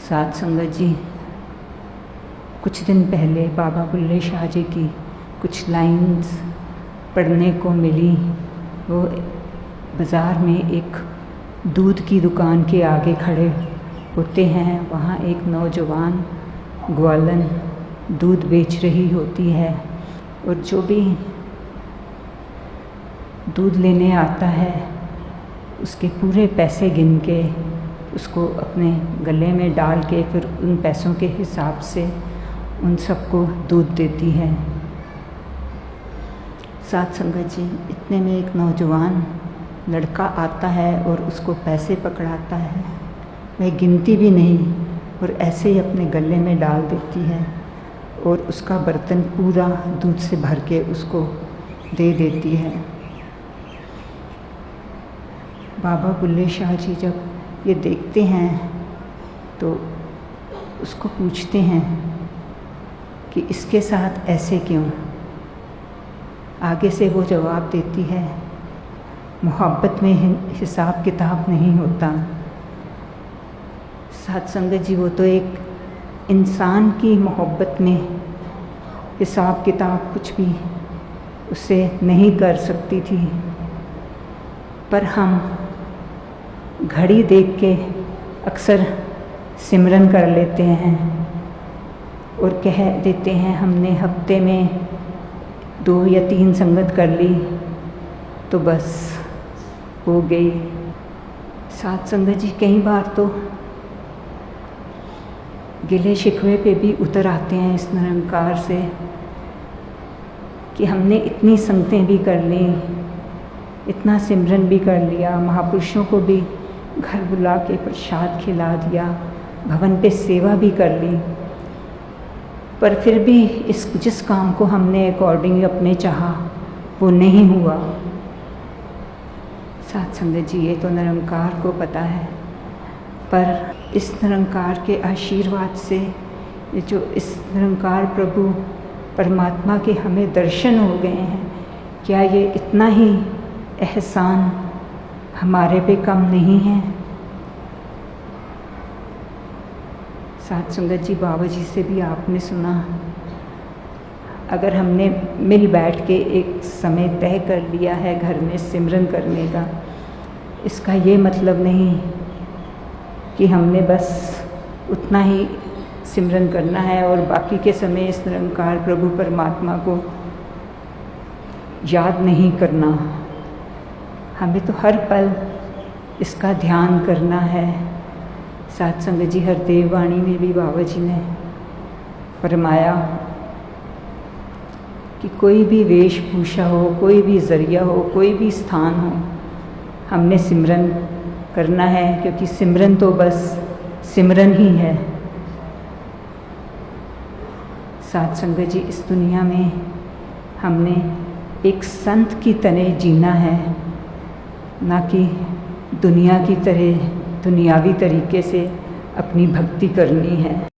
साथ संगत जी, कुछ दिन पहले बाबा बुल्ले शाह जी की कुछ लाइंस पढ़ने को मिली। वो बाज़ार में एक दूध की दुकान के आगे खड़े होते हैं। वहाँ एक नौजवान ग्वालन दूध बेच रही होती है और जो भी दूध लेने आता है उसके पूरे पैसे गिन के उसको अपने गले में डाल के फिर उन पैसों के हिसाब से उन सबको दूध देती है। साथ संगत जी, इतने में एक नौजवान लड़का आता है और उसको पैसे पकड़ाता है। वह गिनती भी नहीं और ऐसे ही अपने गले में डाल देती है और उसका बर्तन पूरा दूध से भर के उसको दे देती है। बाबा बुल्ले शाह जी जब ये देखते हैं तो उसको पूछते हैं कि इसके साथ ऐसे क्यों। आगे से वो जवाब देती है, मोहब्बत में हिसाब किताब नहीं होता। साथ संगत जी, वो तो एक इंसान की मोहब्बत में हिसाब किताब कुछ भी उससे नहीं कर सकती थी, पर हम घड़ी देख के अक्सर सिमरन कर लेते हैं और कह देते हैं हमने हफ्ते में 2 या 3 संगत कर ली तो बस हो गई। साथ संगत जी, कई बार तो गिले शिकवे पे भी उतर आते हैं इस निरंकार से कि हमने इतनी संगतें भी कर ली, इतना सिमरन भी कर लिया, महापुरुषों को भी घर बुला के प्रसाद खिला दिया, भवन पे सेवा भी कर ली, पर फिर भी जिस काम को हमने अकॉर्डिंग अपने चाहा वो नहीं हुआ। साथ संगत जी, ये तो निरंकार को पता है, पर इस निरंकार के आशीर्वाद से ये जो इस निरंकार प्रभु परमात्मा के हमें दर्शन हो गए हैं, क्या ये इतना ही एहसान हमारे पे कम नहीं है। साथ संगत जी, बाबा जी से भी आपने सुना, अगर हमने मिल बैठ के एक समय तय कर लिया है घर में सिमरन करने का, इसका ये मतलब नहीं कि हमने बस उतना ही सिमरन करना है और बाकी के समय इस निरंकार प्रभु परमात्मा को याद नहीं करना। हमें तो हर पल इसका ध्यान करना है। साथ संगत जी, हरदेव वाणी में भी बाबा जी ने फरमाया कि कोई भी वेशभूषा हो, कोई भी ज़रिया हो, कोई भी स्थान हो, हमने सिमरन करना है, क्योंकि सिमरन तो बस सिमरन ही है। साथ संगत जी, इस दुनिया में हमने एक संत की तरह जीना है, ना कि दुनिया की तरह दुनियावी तरीके से अपनी भक्ति करनी है।